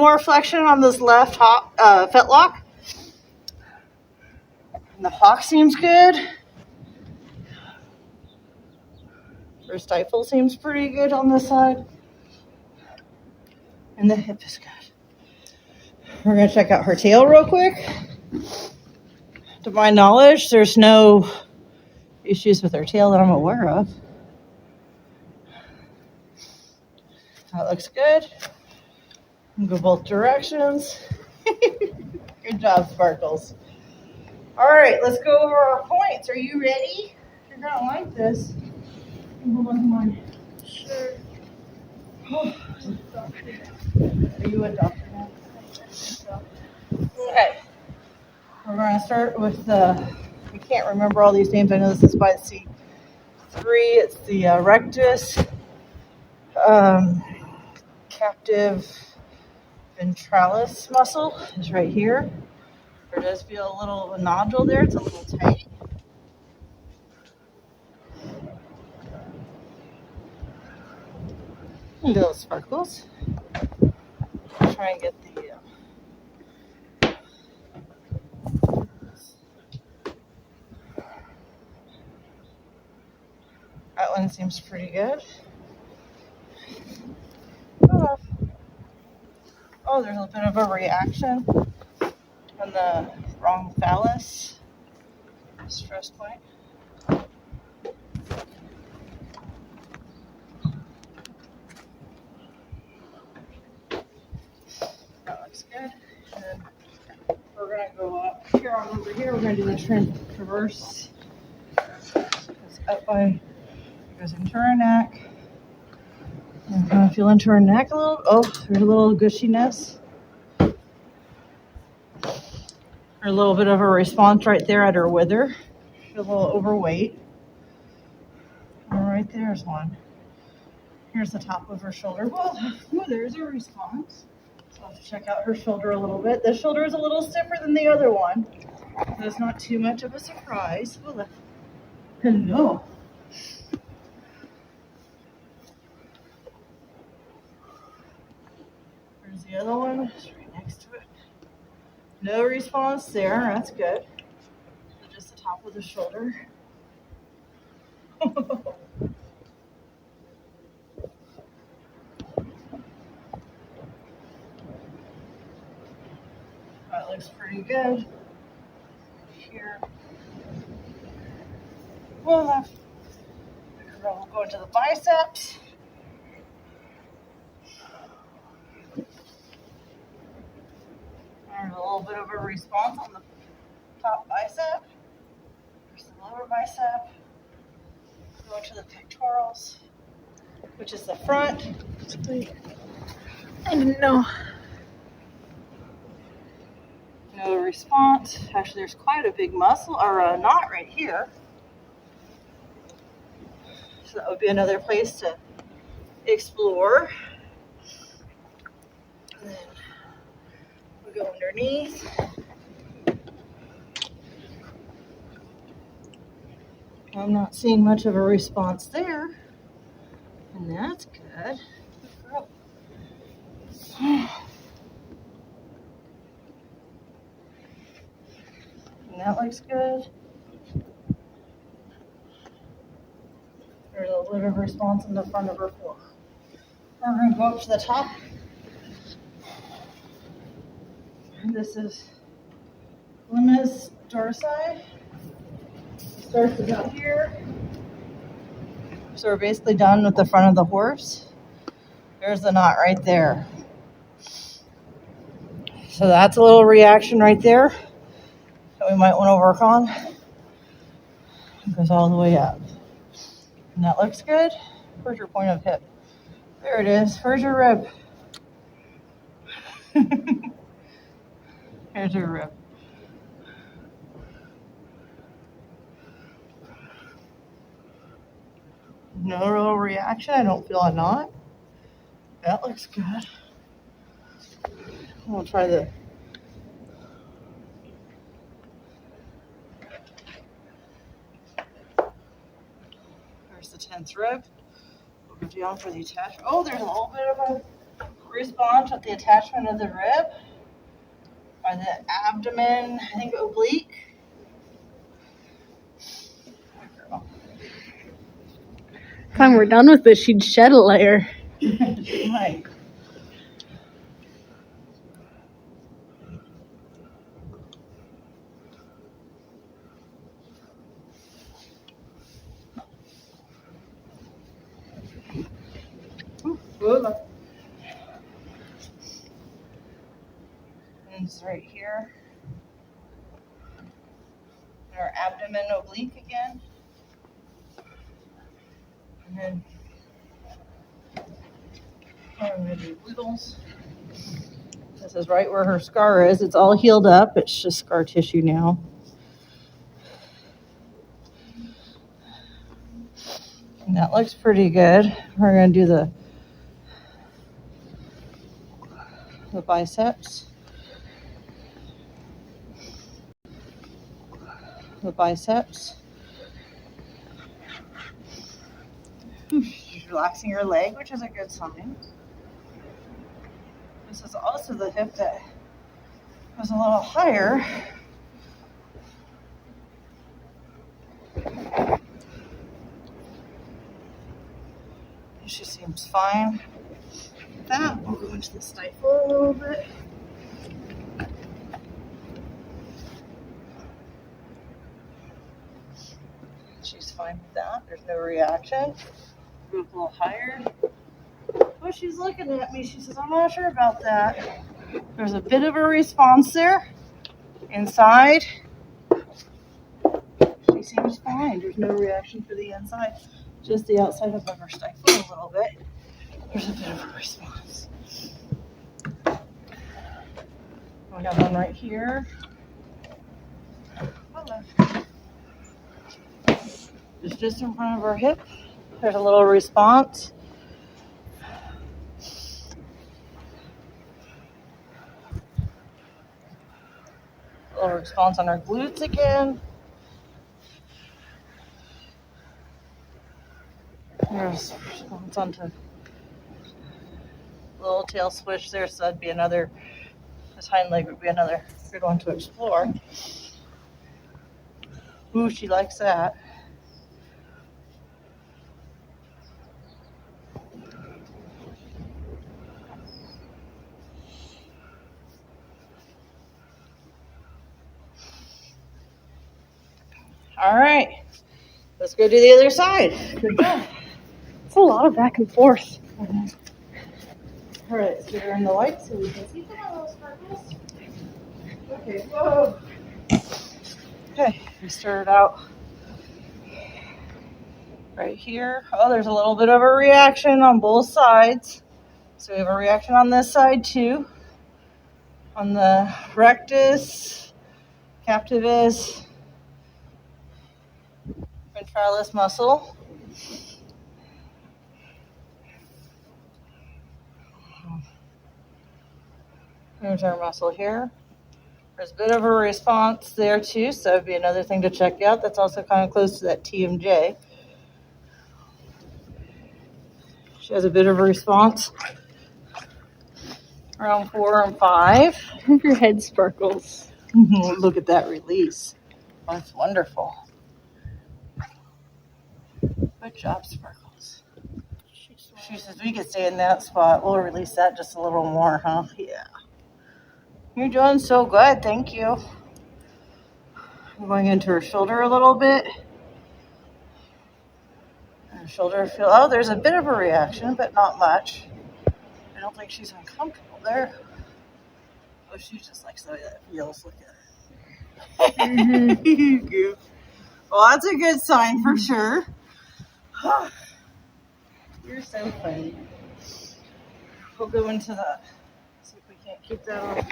more flexion on this left fetlock. And the hock seems good. Her stifle seems pretty good on this side. And the hip is good. We're going to check out her tail real quick. To my knowledge, there's no issues with her tail that I'm aware of. That looks good. Go both directions. Good job, Sparkles. All right, let's go over our points. Are you ready? You're going to like this. Hold on to mine. Sure. Are you a doctor now? Okay. We're going to start with the, I can't remember all these names. I know this is by C3. It's the rectus captive ventralis muscle is right here. There does feel a little nodule there. It's a little tight. And little Sparkles. Try and get the that one seems pretty good. Oh, there's a bit of a reaction on the wrong phallus stress point. That looks good. And then we're going to go up here on over here. We're going to do the traverse. It's up by, goes into her neck. And kind of feel into her neck a little. Oh, there's a little gushiness. A little bit of a response right there at her wither. Feel a little overweight. And right there's one. Here's the top of her shoulder. Well, there's a response. So I'll have to check out her shoulder a little bit. This shoulder is a little stiffer than the other one. So it's not too much of a surprise. Well, hello. There's the other one. It's right next to it. No response there. That's good. Just the top of the shoulder. That looks pretty good. Here. Well, we'll go into the biceps. There's a little bit of a response on the top bicep. There's the lower bicep. Go into the pectorals, which is the front. I didn't know. No response. Actually, there's quite a big muscle or a knot right here. So that would be another place to explore. And then we go underneath. I'm not seeing much of a response there. And that's good. And that looks good. There's a little bit of response in the front of her foot. We're going to go up to the top. And this is limbus dorsi. Starts about here. So we're basically done with the front of the horse. There's the knot right there. So that's a little reaction right there that we might want to work on. It goes all the way up. And that looks good. Where's your point of hip? There it is. Where's your rib? Here's your rib. No real reaction. I don't feel a knot. That looks good. We'll try the there's the 10th rib. We'll go down for the attachment. Oh, there's a little bit of a response with the attachment of the rib by the abdomen, I think oblique. Time we're done with this, she'd shed a layer. She might. And it's right here. Our abdomen oblique again. And then I'm going to do wiggles. This is right where her scar is. It's all healed up. It's just scar tissue now. And that looks pretty good. We're going to do the biceps. The biceps. She's relaxing her leg, which is a good sign. This is also the hip that was a little higher. She seems fine. With that, we'll go into the stifle a little bit. She's fine with that. There's no reaction. Move a little higher. Oh, she's looking at me. She says, I'm not sure about that. There's a bit of a response there. Inside. She seems fine. There's no reaction for the inside. Just the outside of her stifle a little bit. There's a bit of a response. We have one right here. Just in front of her hip. There's a little response. A little response on her glutes again. There's response onto a little tail swish there, so that'd be another, this hind leg would be another good one to explore. Ooh, she likes that. All right, let's go do the other side. Good job. It's a lot of back and forth. All right, let's get her in the light so we can see some of those sparkles. Okay, whoa. Okay, we started out right here. Oh, there's a little bit of a reaction on both sides. So we have a reaction on this side too. On the rectus, captivus, ventralis muscle. There's our muscle here. There's a bit of a response there too, so that'd be another thing to check out. That's also kind of close to that TMJ. She has a bit of a response around 4 and 5. Your head sparkles. Look at that release. Oh, that's wonderful. Good job, Sparkles. She says we could stay in that spot. We'll release that just a little more, huh? Yeah. You're doing so good. Thank you. I'm going into her shoulder a little bit. Her shoulder feel. Oh, there's a bit of a reaction, but not much. I don't think she's uncomfortable there. Oh, she just likes the way that feels. Look at her. Mm-hmm. Well, that's a good sign for sure. You're so funny. We'll go into the, see if we can't keep that off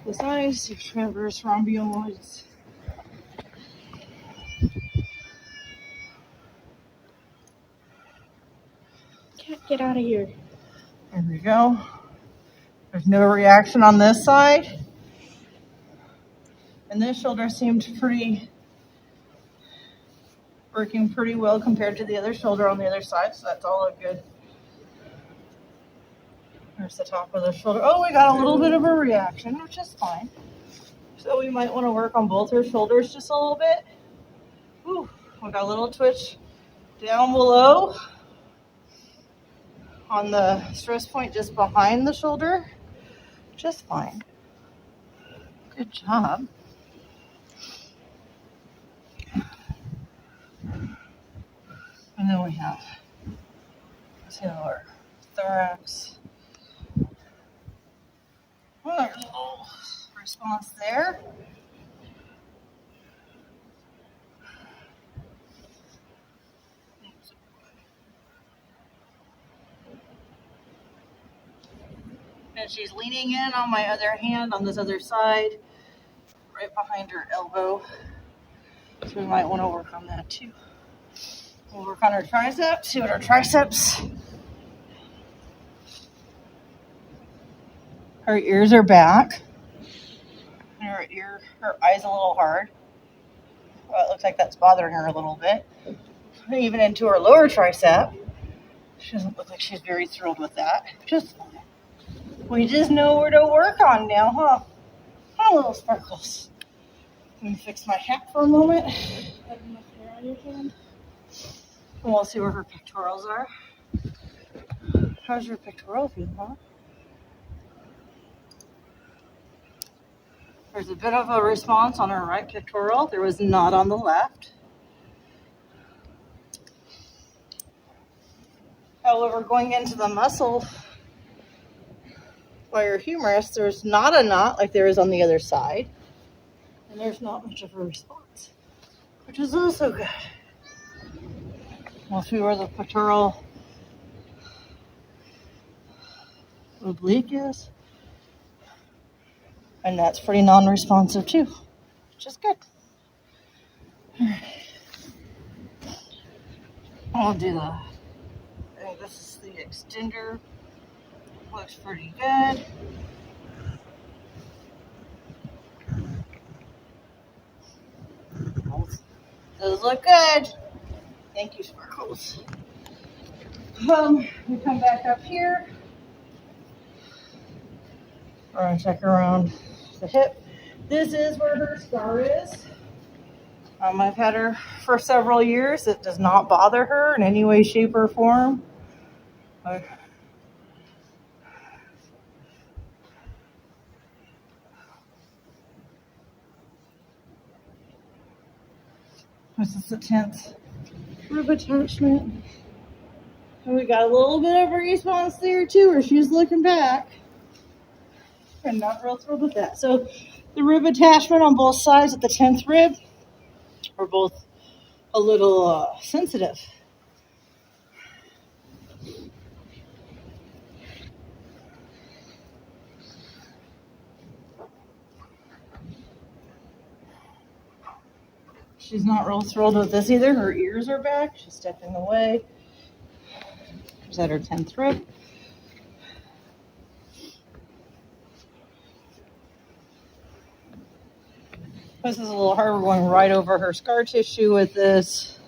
the sides. Transverse rhomboids. Cat, get out of here. There we go. There's no reaction on this side. And this shoulder seemed working pretty well compared to the other shoulder on the other side, so that's all good. There's the top of the shoulder. Oh, we got a little bit of a reaction, which is fine. So we might want to work on both her shoulders just a little bit. Ooh, we got a little twitch down below on the stress point just behind the shoulder. Just fine. Good job. And then we have our thorax. Oh, there's a little response there. And she's leaning in on my other hand on this other side, right behind her elbow. So we might want to work on that too. We'll work on her triceps, see what her triceps. Her ears are back. Her eye's a little hard. Well, it looks like that's bothering her a little bit. Even into her lower tricep. She doesn't look like she's very thrilled with that. We just know where to work on now, huh? Oh, little sparkles. Let me fix my hat for a moment. And we'll see where her pectorals are. How's your pectoral feel, huh? There's a bit of a response on her right pectoral. There was not on the left. However, going into the muscle by your humerus, there's not a knot like there is on the other side. And there's not much of a response, which is also good. We'll see where the pectoral oblique is. And that's pretty non-responsive too, which is good. I'll do I think this is the extender. Looks pretty good. Those look good. Thank you, Sparkles. We come back up here. We're gonna check around the hip. This is where her scar is. I've had her for several years. It does not bother her in any way, shape, or form. This is the 10th rib attachment. And we got a little bit of a response there too, where she's looking back. I'm not real thrilled with that. So the rib attachment on both sides at the 10th rib are both a little sensitive. She's not real thrilled with this either. Her ears are back. She's stepping away. She's at her 10th rib. This is a little hard. We're going right over her scar tissue with this.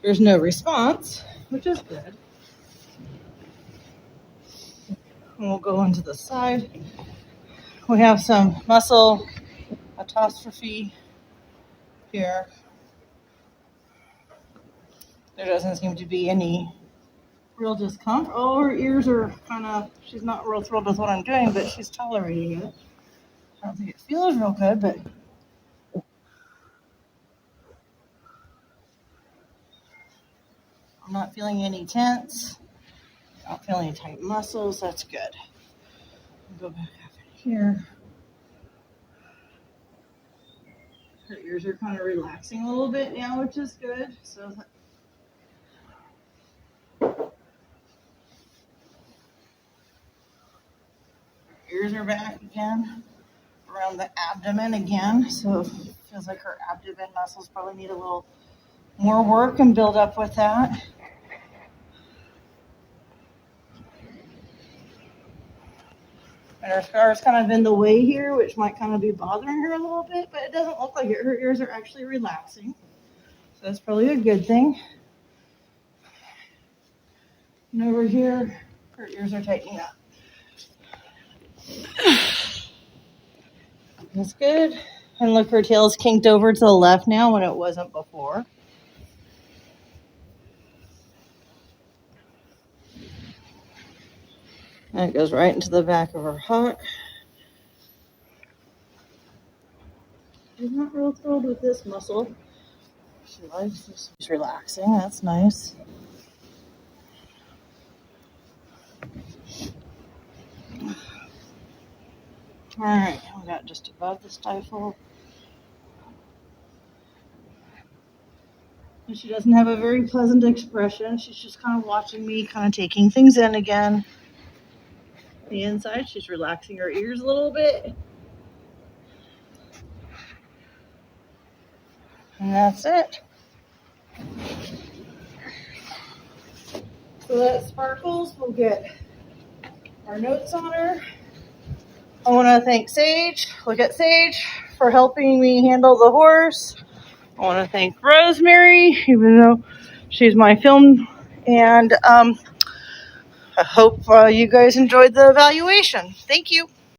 There's no response, which is good. And we'll go into the side. We have some muscle atrophy here. There doesn't seem to be any real discomfort. Oh, her ears are she's not real thrilled with what I'm doing, but she's tolerating it. I don't think it feels real good, but I'm not feeling any tense. Not feeling any tight muscles. That's good. Go back up in here. Her ears are kind of relaxing a little bit now, which is good. So her ears are back again around the abdomen again. So it feels like her abdomen muscles probably need a little more work and build up with that. And her scar is kind of in the way here, which might kind of be bothering her a little bit, but it doesn't look like it. Her ears are actually relaxing. So that's probably a good thing. And over here, her ears are tightening up. That's good. And look, her tail's kinked over to the left now when it wasn't before. And it goes right into the back of her hock. She's not real thrilled with this muscle. She likes this. She's relaxing. That's nice. All right, we got just above the stifle. And she doesn't have a very pleasant expression. She's just kind of watching me, kind of taking things in again. The inside, she's relaxing her ears a little bit. And that's it. So that Sparkles, we'll get our notes on her. I want to thank Sage, look at Sage, for helping me handle the horse. I want to thank Rosemary, even though she's my film. And I hope you guys enjoyed the evaluation. Thank you.